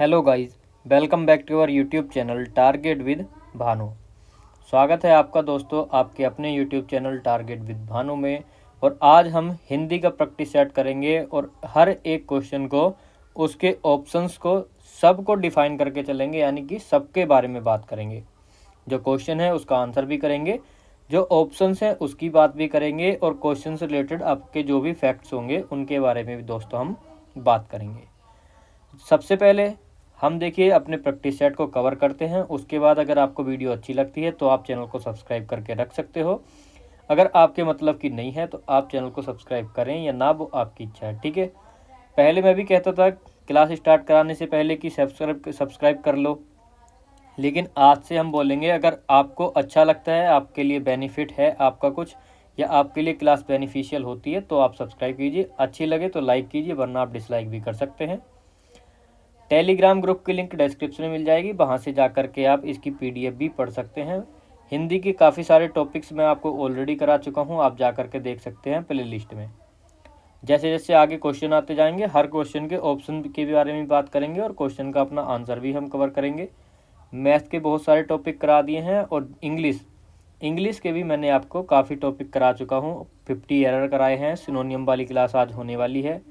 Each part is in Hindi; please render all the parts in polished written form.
Hello guys, welcome back to our YouTube channel target with Bhanu. स्वागत है आपका दोस्तों आपके अपने YouTube channel target with Bhanu में। और आज हम हिंदी का प्रैक्टिस सेट करेंगे और हर एक क्वेश्चन को उसके ऑप्शंस को सबको डिफाइन करके चलेंगे, यानी कि सबके बारे में बात करेंगे। जो क्वेश्चन है उसका आंसर भी करेंगे, जो ऑप्शंस हैं उसकी बात भी करेंगे, और क्वेश्चन से रिलेटेड आपके जो भी फैक्ट्स होंगे उनके बारे में भी दोस्तों हम बात करेंगे। सबसे पहले हम देखिए अपने प्रैक्टिस सेट को कवर करते हैं। उसके बाद अगर आपको वीडियो अच्छी लगती है तो आप चैनल को सब्सक्राइब करके रख सकते हो। अगर आपके मतलब की नहीं है तो आप चैनल को सब्सक्राइब करें या ना, वो आपकी इच्छा है, ठीक है। पहले मैं भी कहता था क्लास स्टार्ट कराने से पहले कि सब्सक्राइब कर लो, लेकिन आज से हम बोलेंगे अगर आपको अच्छा लगता है, आपके लिए बेनिफिट है आपका कुछ, या आपके लिए क्लास बेनिफिशियल होती है तो आप सब्सक्राइब कीजिए। अच्छी लगे तो लाइक कीजिए, वरना आप डिसलाइक भी कर सकते हैं। टेलीग्राम ग्रुप की लिंक डिस्क्रिप्शन में मिल जाएगी, वहाँ से जा कर के आप इसकी पीडीएफ भी पढ़ सकते हैं। हिंदी के काफ़ी सारे टॉपिक्स मैं आपको ऑलरेडी करा चुका हूँ, आप जा कर के देख सकते हैं प्ले लिस्ट में। जैसे जैसे आगे क्वेश्चन आते जाएंगे हर क्वेश्चन के ऑप्शन के बारे में बात करेंगे और क्वेश्चन का अपना आंसर भी हम कवर करेंगे। मैथ के बहुत सारे टॉपिक करा दिए हैं, और इंग्लिश के भी मैंने आपको काफ़ी टॉपिक करा चुका हूँ। 50 एरर कराए हैं। सिनोनियम वाली क्लास आज होने वाली है,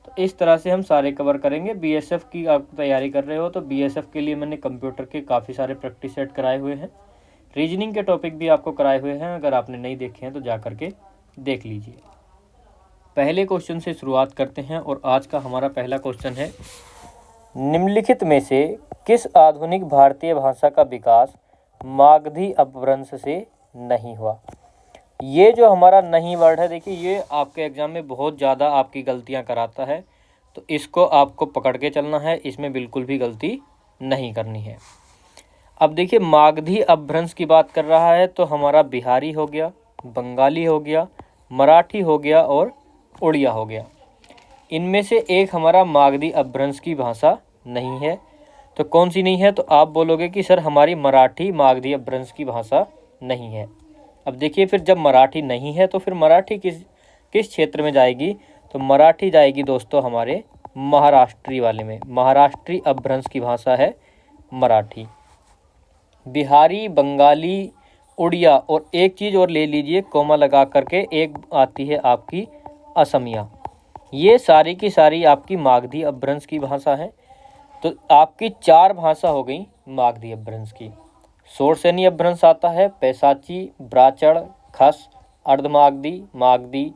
तो इस तरह से हम सारे कवर करेंगे। बीएसएफ की आप तैयारी कर रहे हो तो बीएसएफ के लिए मैंने कंप्यूटर के काफ़ी सारे प्रैक्टिस सेट कराए हुए हैं। रीजनिंग के टॉपिक भी आपको कराए हुए हैं, अगर आपने नहीं देखे हैं तो जा करके देख लीजिए। पहले क्वेश्चन से शुरुआत करते हैं, और आज का हमारा पहला क्वेश्चन है, निम्नलिखित में से किस आधुनिक भारतीय भाषा का विकास मागधी अपभ्रंश से नहीं हुआ। ये जो हमारा नहीं वर्ड है, देखिए ये आपके एग्जाम में बहुत ज़्यादा आपकी गलतियां कराता है, तो इसको आपको पकड़ के चलना है, इसमें बिल्कुल भी गलती नहीं करनी है। अब देखिए मागधी अपभ्रंश की बात कर रहा है तो हमारा बिहारी हो गया, बंगाली हो गया, मराठी हो गया और उड़िया हो गया। इनमें से एक हमारा मागधी अपभ्रंश की भाषा नहीं है, तो कौन सी नहीं है? तो आप बोलोगे कि सर हमारी मराठी मागधी अपभ्रंश की भाषा नहीं है। अब देखिए फिर जब मराठी नहीं है तो फिर मराठी किस क्षेत्र में जाएगी? तो मराठी जाएगी दोस्तों हमारे महाराष्ट्री वाले में। महाराष्ट्री अपभ्रंश की भाषा है मराठी। बिहारी, बंगाली, उड़िया और एक चीज़ और ले लीजिए कोमा लगा करके, एक आती है आपकी असमिया। ये सारी की सारी आपकी मागधी अपभ्रंश की भाषा है। तो आपकी 4 भाषा हो गई मागधी अपभ्रंश की। शोरसेनी अपभ्रंश आता है पैसाची, ब्राचड़, खस, अर्धमागधी, मागधी,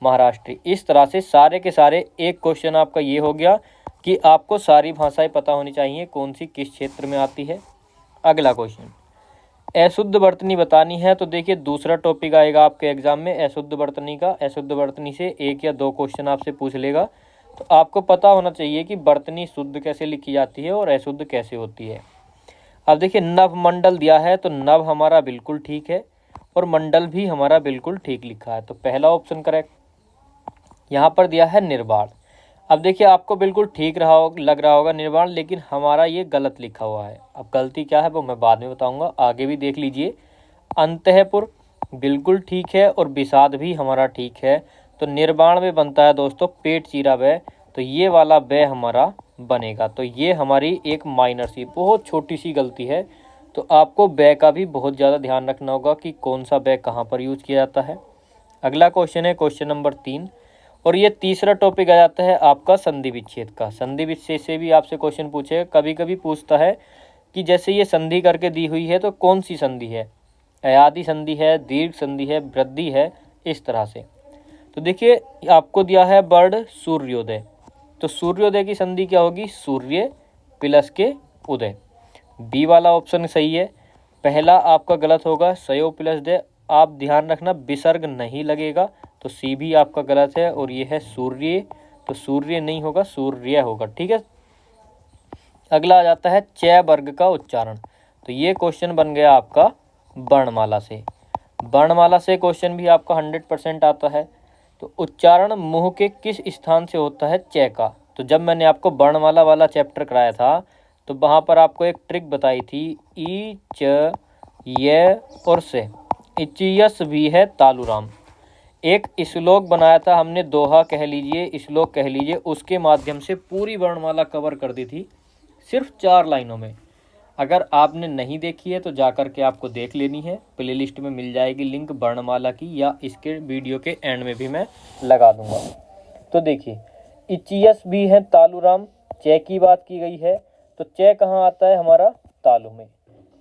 महाराष्ट्री। इस तरह से सारे के सारे एक क्वेश्चन आपका ये हो गया कि आपको सारी भाषाएं पता होनी चाहिए कौन सी किस क्षेत्र में आती है। अगला क्वेश्चन, अशुद्ध वर्तनी बतानी है। तो देखिए दूसरा टॉपिक आएगा आपके एग्जाम में अशुद्ध वर्तनी का। अशुद्ध वर्तनी से 1 या 2 क्वेश्चन आपसे पूछ लेगा, तो आपको पता होना चाहिए कि वर्तनी शुद्ध कैसे लिखी जाती है और अशुद्ध कैसे होती है। अब देखिए नव मंडल दिया है, तो नव हमारा बिल्कुल ठीक है और मंडल भी हमारा बिल्कुल ठीक लिखा है, तो पहला ऑप्शन करेक्ट। यहाँ पर दिया है निर्वाण। अब देखिए आपको बिल्कुल ठीक लग रहा होगा निर्वाण, लेकिन हमारा ये गलत लिखा हुआ है। अब गलती क्या है वो मैं बाद में बताऊंगा, आगे भी देख लीजिए। अंतःपुर बिल्कुल ठीक है और विषाद भी हमारा ठीक है, तो निर्वाण में बनता है दोस्तों पेट चीरा व, तो ये वाला व हमारा बनेगा। तो ये हमारी एक माइनर सी बहुत छोटी सी गलती है, तो आपको व का भी बहुत ज़्यादा ध्यान रखना होगा कि कौन सा व कहाँ पर यूज किया जाता है। अगला क्वेश्चन है क्वेश्चन नंबर 3, और ये तीसरा टॉपिक आ जाता है आपका संधि विच्छेद का। संधि विच्छेद से भी आपसे क्वेश्चन पूछेगा, कभी कभी पूछता है कि जैसे ये संधि करके दी हुई है तो कौन सी संधि है, अयादि संधि है, दीर्घ संधि है, वृद्धि है, इस तरह से। तो देखिए आपको दिया है वर्ड सूर्योदय, तो सूर्योदय की संधि क्या होगी? सूर्य प्लस के उदय। बी वाला ऑप्शन सही है, पहला आपका गलत होगा सयो प्लस दय। आप ध्यान रखना विसर्ग नहीं लगेगा, तो सी भी आपका गलत है, और ये है सूर्य, तो सूर्य नहीं होगा सूर्य होगा, ठीक है। अगला आ जाता है च वर्ग का उच्चारण, तो ये क्वेश्चन बन गया आपका वर्णमाला से। वर्णमाला से क्वेश्चन भी आपका 100% आता है। तो उच्चारण मुंह के किस स्थान से होता है च का? तो जब मैंने आपको वर्णमाला वाला चैप्टर कराया था तो वहाँ पर आपको एक ट्रिक बताई थी, ई च य और से। इचियस भी है तालुराम। एक श्लोक बनाया था हमने, दोहा कह लीजिए, श्लोक कह लीजिए, उसके माध्यम से पूरी वर्णमाला कवर कर दी थी। सिर्फ 4 लाइनों में। अगर आपने नहीं देखी है तो जाकर के आपको देख लेनी है, प्लेलिस्ट में मिल जाएगी लिंक वर्णमाला की, या इसके वीडियो के एंड में भी मैं लगा दूंगा। तो देखिए, इचियस भी है तालुराम, चे की बात की गई है, तो चे कहाँ आता है हमारा, तालु में।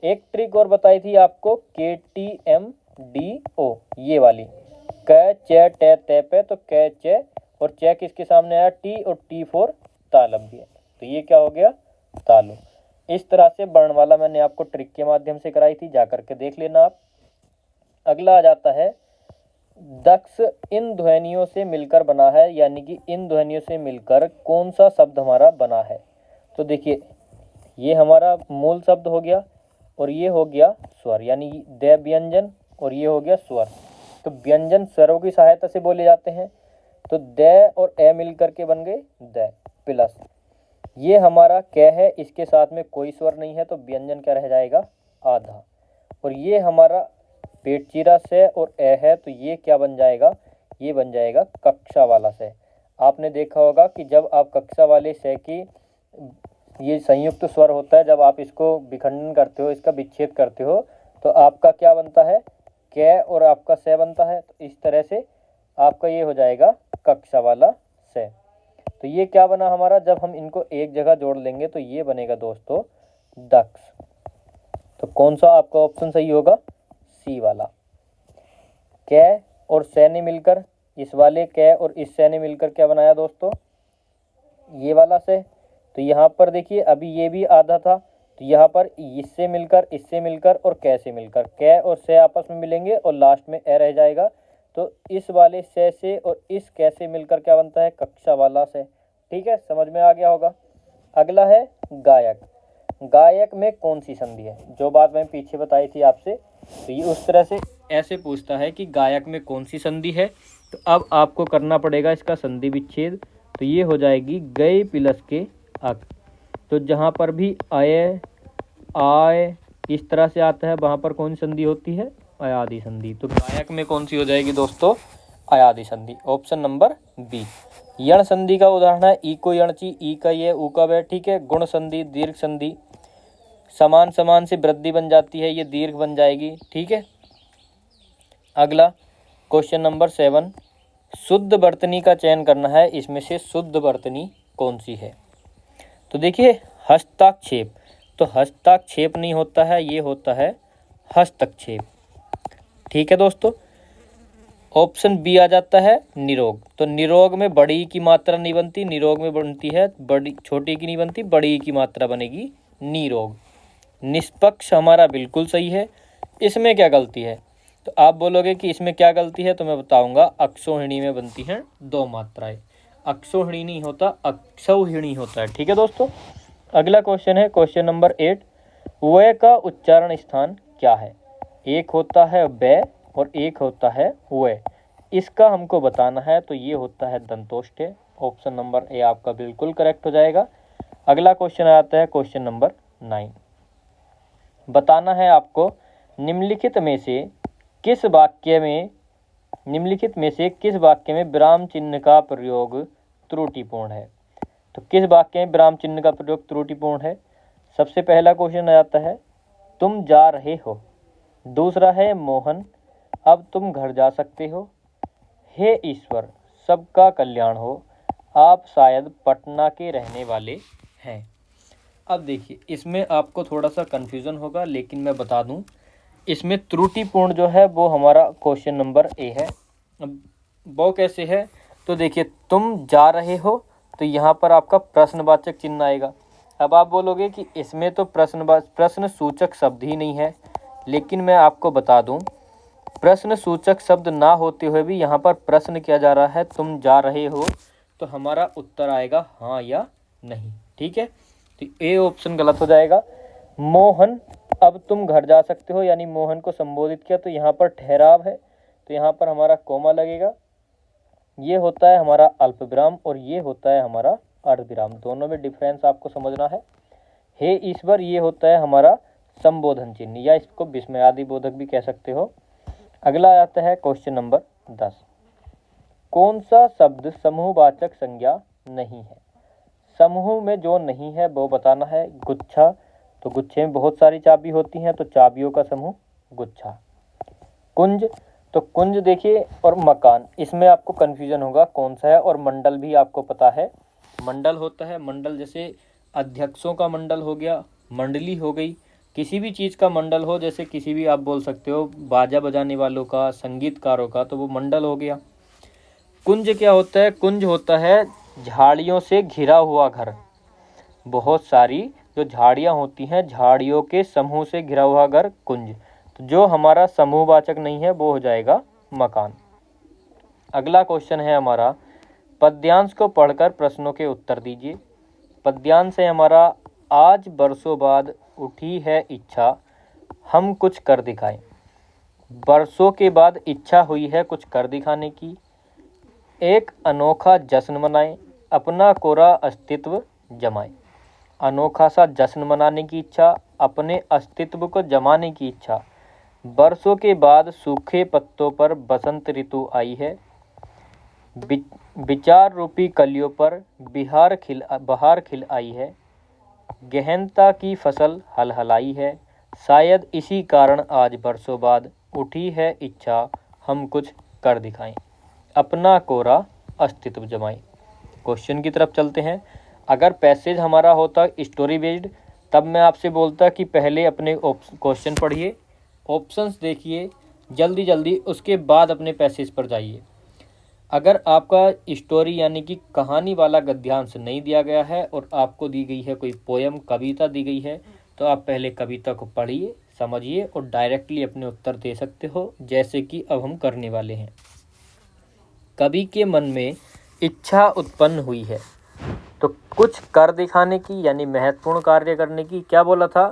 एक ट्रिक और बताई थी आपको, KTMDO, ये वाली, क चे टे ते पे, तो क चे, और चे किसके सामने आया, टी, और टी फॉर तालम भी है, तो ये क्या हो गया, तालु। इस तरह से वर्णमाला मैंने आपको ट्रिक के माध्यम से कराई थी, जाकर के देख लेना आप। अगला आ जाता है, दक्ष इन ध्वनियों से मिलकर बना है, यानी कि इन ध्वनियों से मिलकर कौन सा शब्द हमारा बना है। तो देखिए, ये हमारा मूल शब्द हो गया, और ये हो गया स्वर, यानी द व्यंजन, और ये हो गया स्वर। तो व्यंजन स्वरों की सहायता से बोले जाते हैं, तो द और ए मिल करके बन गए द, प्लस ये हमारा क है, इसके साथ में कोई स्वर नहीं है, तो व्यंजन क्या रह जाएगा, आधा। और ये हमारा पेट चीरा से और ए है, तो ये क्या बन जाएगा, ये बन जाएगा कक्षा वाला से। आपने देखा होगा कि जब आप कक्षा वाले से की, ये संयुक्त स्वर होता है, जब आप इसको विखंडन करते हो, इसका विच्छेद करते हो, तो आपका क्या बनता है, कै और आपका से बनता है। तो इस तरह से आपका ये हो जाएगा कक्षा वाला से। तो ये क्या बना हमारा, जब हम इनको एक जगह जोड़ लेंगे तो ये बनेगा दोस्तों दक्ष। तो कौन सा आपका ऑप्शन सही होगा, सी वाला। कै और से ने मिलकर, इस वाले कै और इस से ने मिलकर क्या बनाया दोस्तों, ये वाला से। तो यहाँ पर देखिए, अभी ये भी आधा था, तो यहाँ पर इससे मिलकर और कै से मिलकर, कै और से आपस में मिलेंगे और लास्ट में ए रह जाएगा। तो इस वाले से और इस कै से मिलकर क्या बनता है, कक्षा वाला से। ठीक है, समझ में आ गया होगा। अगला है गायक। गायक में कौन सी संधि है, जो बात मैं पीछे बताई थी आपसे, तो ये उस तरह से ऐसे पूछता है कि गायक में कौन सी संधि है। तो अब आपको करना पड़ेगा इसका संधि विच्छेद। तो ये हो जाएगी गए प्लस के अक। तो जहाँ पर भी आय आय इस तरह से आता है, वहाँ पर कौन सी संधि होती है, अयादि संधि। तो गायक में कौन सी हो जाएगी दोस्तों, अयादि संधि, ऑप्शन नंबर बी। यण संधि का उदाहरण है, ई को यणची, ई का ये, ऊ का वह। ठीक है, गुण संधि, दीर्घ संधि, समान समान से वृद्धि बन जाती है, ये दीर्घ बन जाएगी। ठीक है, अगला क्वेश्चन नंबर 7, शुद्ध वर्तनी का चयन करना है, इसमें से शुद्ध वर्तनी कौन सी है। तो देखिए, हस्ताक्षेप, तो हस्ताक्षेप नहीं होता है, ये होता है हस्तक्षेप। ठीक है दोस्तों, ऑप्शन बी आ जाता है निरोग। तो निरोग में बड़ी की मात्रा नहीं बनती, निरोग में बनती है बड़ी, छोटी की नहीं बनती, बड़ी की मात्रा बनेगी निरोग। निष्पक्ष हमारा बिल्कुल सही है। इसमें क्या गलती है, तो आप बोलोगे कि इसमें क्या गलती है, तो मैं बताऊंगा, अक्षोहिणी में बनती हैं 2 मात्राएं, अक्षोहिणी नहीं होता, अक्षौहिणी होता है। ठीक है दोस्तों, अगला क्वेश्चन है क्वेश्चन नंबर 8, व का उच्चारण स्थान क्या है। एक होता है ब और एक होता है व, इसका हमको बताना है। तो ये होता है दंतोष्ठ्य, ऑप्शन नंबर ए आपका बिल्कुल करेक्ट हो जाएगा। अगला क्वेश्चन आता है क्वेश्चन नंबर 9, बताना है आपको, निम्नलिखित में से किस वाक्य में विराम चिन्ह का प्रयोग त्रुटिपूर्ण है। तो किस वाक्य में विराम चिन्ह का प्रयोग त्रुटिपूर्ण है। सबसे पहला क्वेश्चन आ जाता है, तुम जा रहे हो। दूसरा है, मोहन अब तुम घर जा सकते हो। हे ईश्वर सबका कल्याण हो, आप शायद पटना के रहने वाले हैं। अब देखिए, इसमें आपको थोड़ा सा कन्फ्यूज़न होगा, लेकिन मैं बता दूं, इसमें त्रुटिपूर्ण जो है वो हमारा क्वेश्चन नंबर ए है। अब वो कैसे है, तो देखिए, तुम जा रहे हो, तो यहाँ पर आपका प्रश्नवाचक चिन्ह आएगा। अब आप बोलोगे कि इसमें तो प्रश्न सूचक शब्द ही नहीं है, लेकिन मैं आपको बता दूं, प्रश्न सूचक शब्द ना होते हुए भी यहाँ पर प्रश्न किया जा रहा है, तुम जा रहे हो, तो हमारा उत्तर आएगा हाँ या नहीं। ठीक है, तो ए ऑप्शन गलत हो जाएगा। मोहन अब तुम घर जा सकते हो, यानी मोहन को संबोधित किया, तो यहाँ पर ठहराव है, तो यहाँ पर हमारा कोमा लगेगा। ये होता है हमारा अल्प विराम और ये होता है हमारा अर्ध विराम, दोनों में डिफरेंस आपको समझना है। हे ईश्वर, ये होता है हमारा संबोधन चिन्ह, या इसको विस्मयादि बोधक भी कह सकते हो। अगला आता है क्वेश्चन नंबर 10, कौन सा शब्द समूहवाचक संज्ञा नहीं है। समूह में जो नहीं है वो बताना है। गुच्छा, तो गुच्छे में बहुत सारी चाबी होती हैं, तो चाबियों का समूह गुच्छा। कुंज, तो कुंज देखिए, और मकान, इसमें आपको कन्फ्यूजन होगा कौन सा है। और मंडल भी आपको पता है, मंडल होता है, मंडल जैसे अध्यक्षों का मंडल हो गया, मंडली हो गई, किसी भी चीज़ का मंडल हो, जैसे किसी भी आप बोल सकते हो बाजा बजाने वालों का, संगीतकारों का, तो वो मंडल हो गया। कुंज क्या होता है? कुंज होता है झाड़ियों से घिरा हुआ घर, बहुत सारी जो झाड़ियाँ होती हैं, झाड़ियों के समूह से घिरा हुआ घर कुंज। तो जो हमारा समूहवाचक नहीं है वो हो जाएगा मकान। अगला क्वेश्चन है हमारा, पद्यांश को पढ़कर प्रश्नों के उत्तर दीजिए। पद्यांश है हमारा, आज बरसों बाद उठी है इच्छा हम कुछ कर दिखाएं। बरसों के बाद इच्छा हुई है कुछ कर दिखाने की। एक अनोखा जश्न मनाएं, अपना कोरा अस्तित्व जमाएं। अनोखा सा जश्न मनाने की इच्छा, अपने अस्तित्व को जमाने की इच्छा। बरसों के बाद सूखे पत्तों पर बसंत ऋतु आई है। विचार रूपी कलियों पर बहार खिल आई है। गहनता की फसल हलहलाई है। शायद इसी कारण आज बरसों बाद उठी है इच्छा हम कुछ कर दिखाएं। अपना कोरा अस्तित्व जमाएं। क्वेश्चन की तरफ चलते हैं। अगर पैसेज हमारा होता स्टोरी बेस्ड, तब मैं आपसे बोलता कि पहले अपने क्वेश्चन पढ़िए, ऑप्शंस देखिए जल्दी जल्दी, उसके बाद अपने पैसेज पर जाइए। अगर आपका स्टोरी यानी कि कहानी वाला गद्यांश नहीं दिया गया है और आपको दी गई है कोई पोयम, कविता दी गई है, तो आप पहले कविता को पढ़िए, समझिए और डायरेक्टली अपने उत्तर दे सकते हो, जैसे कि अब हम करने वाले हैं। कवि के मन में इच्छा उत्पन्न हुई है, तो कुछ कर दिखाने की यानी महत्वपूर्ण कार्य करने की। क्या बोला था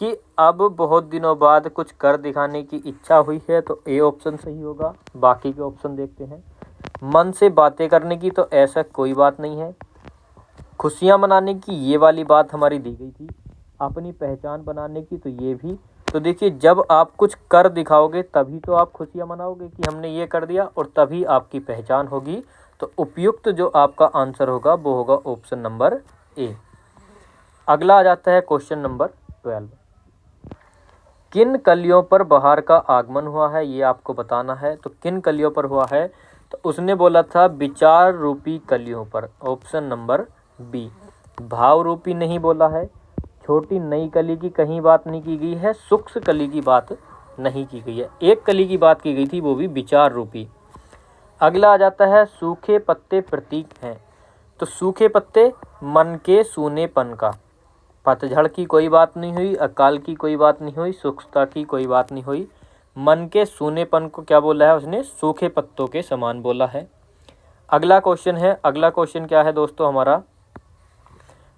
कि अब बहुत दिनों बाद कुछ कर दिखाने की इच्छा हुई है, तो ए ऑप्शन सही होगा। बाकी के ऑप्शन देखते हैं। मन से बातें करने की, तो ऐसा कोई बात नहीं है। खुशियाँ मनाने की, ये वाली बात हमारी दी गई थी। अपनी पहचान बनाने की, तो ये भी। तो देखिए, जब आप कुछ कर दिखाओगे तभी तो आप खुशियाँ मनाओगे कि हमने ये कर दिया, और तभी आपकी पहचान होगी। तो उपयुक्त जो आपका आंसर होगा वो होगा ऑप्शन नंबर ए। अगला आ जाता है क्वेश्चन नंबर 12। किन कलियों पर बहार का आगमन हुआ है, ये आपको बताना है। तो किन कलियों पर हुआ है, तो उसने बोला था विचार रूपी कलियों पर, ऑप्शन नंबर बी। भाव रूपी नहीं बोला है, छोटी नई कली की कहीं बात नहीं की गई है, सूक्ष्म कली की बात नहीं की गई है। एक कली की बात की गई थी, वो भी विचार रूपी। अगला आ जाता है सूखे पत्ते प्रतीक हैं। तो सूखे पत्ते मन के सूनेपन का, पतझड़ की कोई बात नहीं हुई, अकाल की कोई बात नहीं हुई, सूक्ष्मता की कोई बात नहीं हुई। मन के सूनेपन को क्या बोला है उसने? सूखे पत्तों के समान बोला है। अगला क्वेश्चन है, अगला क्वेश्चन क्या है दोस्तों हमारा,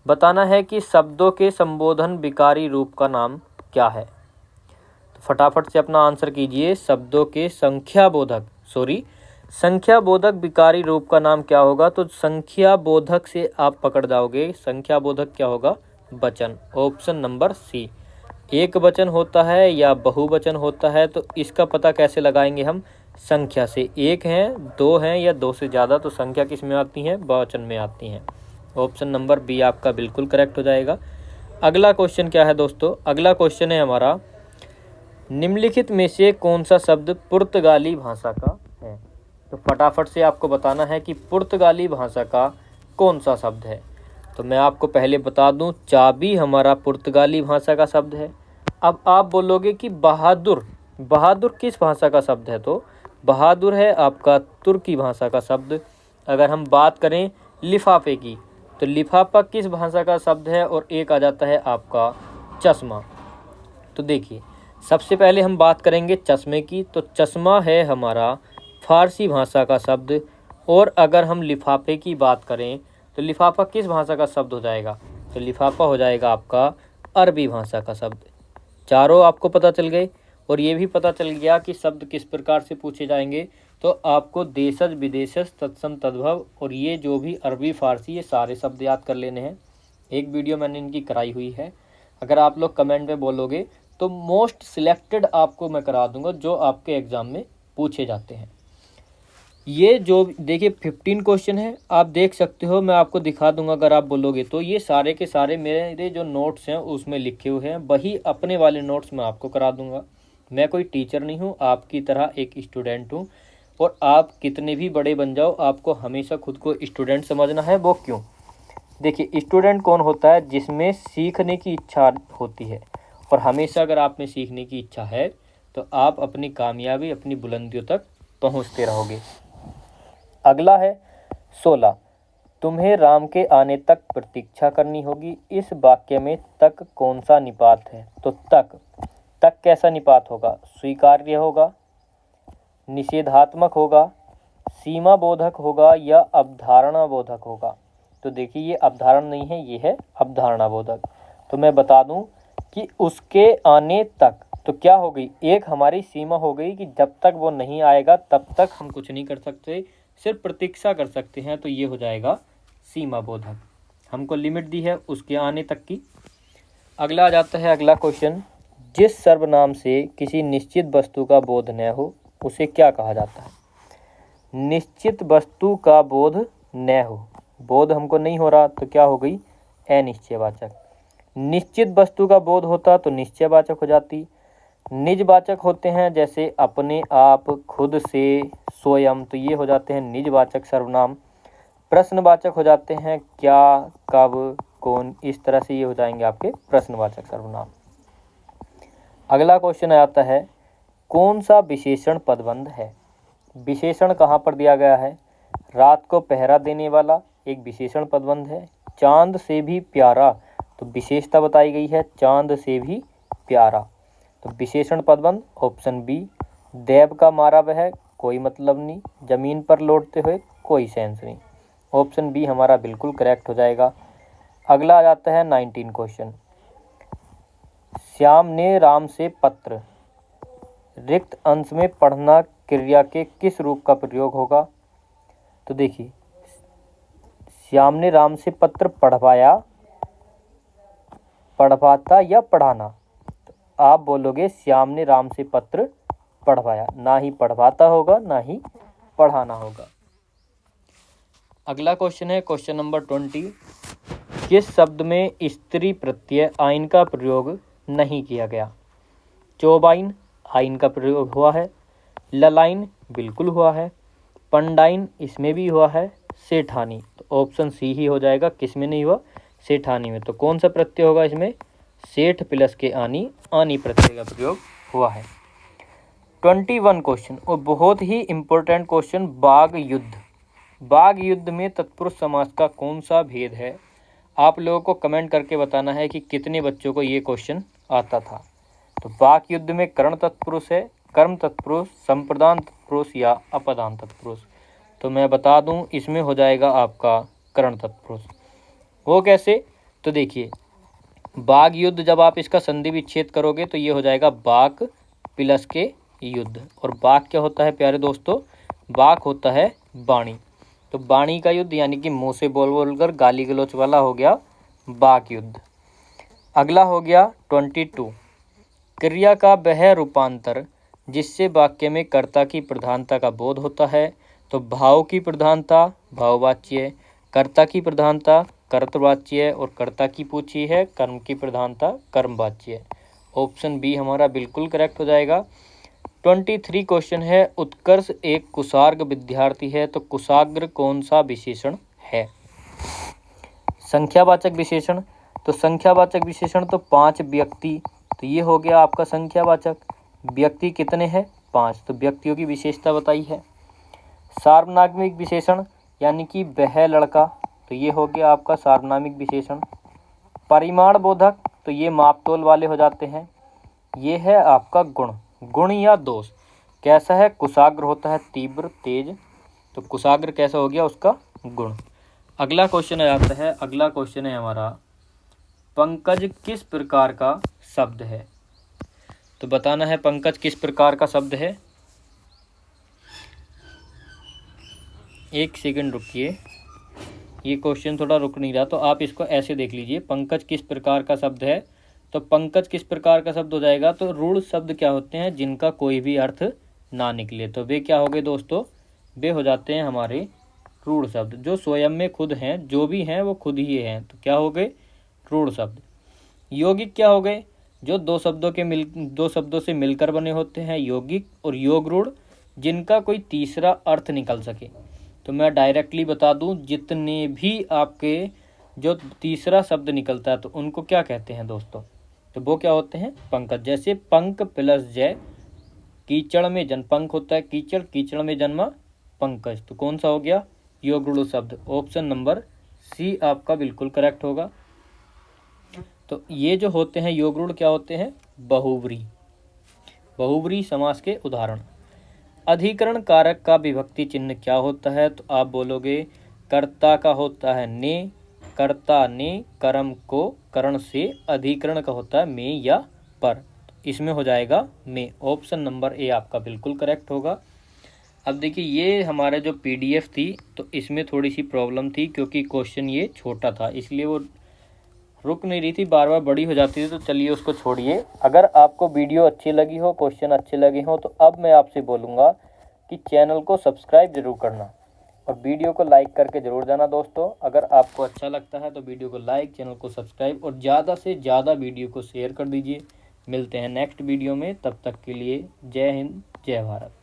बताना है कि शब्दों के संबोधन विकारी रूप का नाम क्या है। तो फटाफट से अपना आंसर कीजिए। शब्दों के संख्या बोधक विकारी रूप का नाम क्या होगा? तो संख्या बोधक से आप पकड़ जाओगे। संख्या बोधक क्या होगा? वचन, ऑप्शन नंबर सी। एक वचन होता है या बहुवचन होता है, तो इसका पता कैसे लगाएंगे हम? संख्या से। एक हैं, दो हैं या दो से ज़्यादा, तो संख्या किस में आती हैं? बहुवचन में आती हैं। ऑप्शन नंबर बी आपका बिल्कुल करेक्ट हो जाएगा। अगला क्वेश्चन क्या है दोस्तों? अगला क्वेश्चन है हमारा, निम्नलिखित में से कौन सा शब्द पुर्तगाली भाषा का है? तो फटाफट से आपको बताना है कि पुर्तगाली भाषा का कौन सा शब्द है। तो मैं आपको पहले बता दूं, चाबी हमारा पुर्तगाली भाषा का शब्द है। अब आप बोलोगे कि बहादुर, बहादुर किस भाषा का शब्द है? तो बहादुर है आपका तुर्की भाषा का शब्द। अगर हम बात करें लिफाफे की, तो लिफाफा किस भाषा का शब्द है? और एक आ जाता है आपका चश्मा। तो देखिए, सबसे पहले हम बात करेंगे चश्मे की। तो चश्मा है हमारा फारसी भाषा का शब्द। और अगर हम लिफाफे की बात करें, तो लिफाफा किस भाषा का शब्द हो जाएगा? तो लिफाफा हो जाएगा आपका अरबी भाषा का शब्द। चारों आपको पता चल गए, और ये भी पता चल गया कि शब्द किस प्रकार से पूछे जाएंगे। तो आपको देशज, विदेशज, तत्सम, तद्भव और ये जो भी अरबी, फारसी, ये सारे शब्द याद कर लेने हैं। एक वीडियो मैंने इनकी कराई हुई है। अगर आप लोग कमेंट में बोलोगे तो मोस्ट सिलेक्टेड आपको मैं करा दूंगा, जो आपके एग्ज़ाम में पूछे जाते हैं। ये जो देखिए 15 क्वेश्चन है, आप देख सकते हो, मैं आपको दिखा दूंगा अगर आप बोलोगे तो। ये सारे के सारे मेरे जो नोट्स हैं उसमें लिखे हुए हैं, वही अपने वाले नोट्स मैं आपको करा दूंगा। मैं कोई टीचर नहीं हूँ, आपकी तरह एक स्टूडेंट हूँ। और आप कितने भी बड़े बन जाओ, आपको हमेशा खुद को स्टूडेंट समझना है। वो क्यों? देखिए स्टूडेंट कौन होता है? जिसमें सीखने की इच्छा होती है। और हमेशा अगर आप में सीखने की इच्छा है तो आप अपनी कामयाबी, अपनी बुलंदियों तक पहुंचते रहोगे। अगला है 16, तुम्हें राम के आने तक प्रतीक्षा करनी होगी। इस वाक्य में तक कौन सा निपात है? तो तक, तक कैसा निपात होगा? स्वीकार्य होगा, निषेधात्मक होगा, सीमा बोधक होगा या अवधारणा बोधक होगा? तो देखिए ये अवधारण नहीं है, ये है अवधारणा बोधक। तो मैं बता दूं कि उसके आने तक तो क्या हो गई, एक हमारी सीमा हो गई कि जब तक वो नहीं आएगा तब तक हम कुछ नहीं कर सकते, सिर्फ प्रतीक्षा कर सकते हैं। तो ये हो जाएगा सीमा बोधक। हमको लिमिट दी है उसके आने तक की। अगला आ जाता है अगला क्वेश्चन, जिस सर्वनाम से किसी निश्चित वस्तु का बोध न हो उसे क्या कहा जाता है? निश्चित वस्तु का बोध न हो, बोध हमको नहीं हो रहा तो क्या हो गई? अनिश्चयवाचक। निश्चित वस्तु का बोध होता तो निश्चयवाचक हो जाती। निजवाचक होते हैं जैसे अपने आप, खुद से, स्वयं, तो ये हो जाते हैं निजवाचक सर्वनाम। प्रश्नवाचक हो जाते हैं क्या, कब, कौन, इस तरह से ये हो जाएंगे आपके प्रश्नवाचक सर्वनाम। अगला क्वेश्चन आता है, कौन सा विशेषण पदबंध है? विशेषण कहाँ पर दिया गया है? रात को पहरा देने वाला एक विशेषण पदबंध है। चांद से भी प्यारा, तो विशेषता बताई गई है चांद से भी प्यारा, तो विशेषण पदबंध ऑप्शन बी। देव का मारा वह, कोई मतलब नहीं। जमीन पर लौटते हुए, कोई सेंस नहीं। ऑप्शन बी हमारा बिल्कुल करेक्ट हो जाएगा। अगला आ जाता है 19 क्वेश्चन, श्याम ने राम से पत्र, रिक्त अंश में पढ़ना क्रिया के किस रूप का प्रयोग होगा? तो देखिए श्याम ने राम से पत्र पढ़वाया, पढ़वाता या पढ़ाना? तो आप बोलोगे श्याम ने राम से पत्र पढ़वाया, ना ही पढ़वाता होगा ना ही पढ़ाना होगा। अगला क्वेश्चन है क्वेश्चन नंबर 20, किस शब्द में स्त्री प्रत्यय आइन का प्रयोग नहीं किया गया? चौबाइन आइन का प्रयोग हुआ है, ललाइन बिल्कुल हुआ है, पंडाइन इसमें भी हुआ है, सेठानी, तो ऑप्शन सी ही हो जाएगा। किस में नहीं हुआ? सेठानी में। तो कौन सा प्रत्यय होगा इसमें? सेठ प्लस के आनी, आनी प्रत्यय का प्रयोग हुआ है। 21 क्वेश्चन, और बहुत ही इंपॉर्टेंट क्वेश्चन, बाघ युद्ध। बाघ युद्ध में तत्पुरुष समास का कौन सा भेद है? आप लोगों को कमेंट करके बताना है कि कितने बच्चों को ये क्वेश्चन आता था। तो बाघ युद्ध में कर्ण तत्पुरुष है, कर्म तत्पुरुष, संप्रदान तत्पुरुष या अपदान तत्पुरुष? तो मैं बता दूं इसमें हो जाएगा आपका कर्ण तत्पुरुष। वो कैसे? तो देखिए बाघ युद्ध जब आप इसका संधि विच्छेद करोगे तो ये हो जाएगा बाघ प्लस के युद्ध। और बाघ क्या होता है प्यारे दोस्तों? बाघ होता है वाणी। तो वाणी का युद्ध यानी कि मुंह से बोल बोलकर गाली गलौच वाला हो गया बाघ युद्ध। अगला हो गया 22, क्रिया का वह रूपांतर जिससे वाक्य में कर्ता की प्रधानता का बोध होता है। तो भाव की प्रधानता भाववाच्य, कर्ता की प्रधानता कर्तवाच्य और कर्ता की पूछी है कर्म की प्रधानता कर्मवाच्य। ऑप्शन बी हमारा बिल्कुल करेक्ट हो जाएगा। 23 क्वेश्चन है, उत्कर्ष एक कुशाग्र विद्यार्थी है, तो कुशाग्र कौन सा विशेषण है? संख्यावाचक विशेषण। तो संख्यावाचक विशेषण तो 5 व्यक्ति, तो ये हो गया आपका संख्यावाचक। व्यक्ति कितने हैं? 5, तो व्यक्तियों की विशेषता बताई है। सार्वनामिक विशेषण यानी कि वह लड़का, तो ये हो गया आपका सार्वनामिक विशेषण। परिमाण बोधक, तो ये मापतोल वाले हो जाते हैं। ये है आपका गुण, गुण या दोष। कैसा है? कुशाग्र होता है तीव्र तेज, तो कुशाग्र कैसा हो गया? उसका गुण। अगला क्वेश्चन आ जाता है, अगला क्वेश्चन है हमारा, पंकज किस प्रकार का शब्द है? तो बताना है पंकज किस प्रकार का शब्द है। एक सेकंड रुकिए, ये क्वेश्चन थोड़ा रुक नहीं रहा, तो आप इसको ऐसे देख लीजिए, पंकज किस प्रकार का शब्द है। तो पंकज किस प्रकार का शब्द हो जाएगा? तो रूढ़ शब्द क्या होते हैं? जिनका कोई भी अर्थ ना निकले, तो वे क्या हो गए दोस्तों? वे हो जाते हैं हमारे रूढ़ शब्द, जो स्वयं में खुद हैं, जो भी हैं वो खुद ही हैं, तो क्या हो गए? रूढ़ शब्द। यौगिक क्या हो गए? जो दो शब्दों से मिलकर बने होते हैं, यौगिक और योग रूढ़, जिनका कोई तीसरा अर्थ निकल सके। तो मैं डायरेक्टली बता दूं, जितने भी आपके जो तीसरा शब्द निकलता है तो उनको क्या कहते हैं दोस्तों? तो वो क्या होते हैं? पंकज। जैसे पंक प्लस जय, कीचड़ में जन्म, पंख होता है कीचड़, कीचड़ में जन्मा पंकज, तो कौन सा हो गया? योग रूढ़ शब्द। ऑप्शन नंबर सी आपका बिल्कुल करेक्ट होगा। तो ये जो होते हैं योग रूढ़ क्या होते हैं? बहुव्रीहि। बहुव्रीहि समास के उदाहरण। अधिकरण कारक का विभक्ति चिन्ह क्या होता है? तो आप बोलोगे कर्ता का होता है ने, कर्ता ने कर्म को करण से, अधिकरण का होता है में या पर, इसमें हो जाएगा में। ऑप्शन नंबर ए आपका बिल्कुल करेक्ट होगा। अब देखिए, ये हमारे जो पीडीएफ थी तो इसमें थोड़ी सी प्रॉब्लम थी, क्योंकि क्वेश्चन ये छोटा था, इसलिए वो रुक नहीं रही थी, बार बार बड़ी हो जाती थी। तो चलिए उसको छोड़िए। अगर आपको वीडियो अच्छी लगी हो, क्वेश्चन अच्छे लगे हो, तो अब मैं आपसे बोलूँगा कि चैनल को सब्सक्राइब जरूर करना और वीडियो को लाइक करके ज़रूर जाना दोस्तों। अगर आपको अच्छा लगता है तो वीडियो को लाइक, चैनल को सब्सक्राइब और ज़्यादा से ज़्यादा वीडियो को शेयर कर दीजिए। मिलते हैं नेक्स्ट वीडियो में, तब तक के लिए जय हिंद, जय भारत।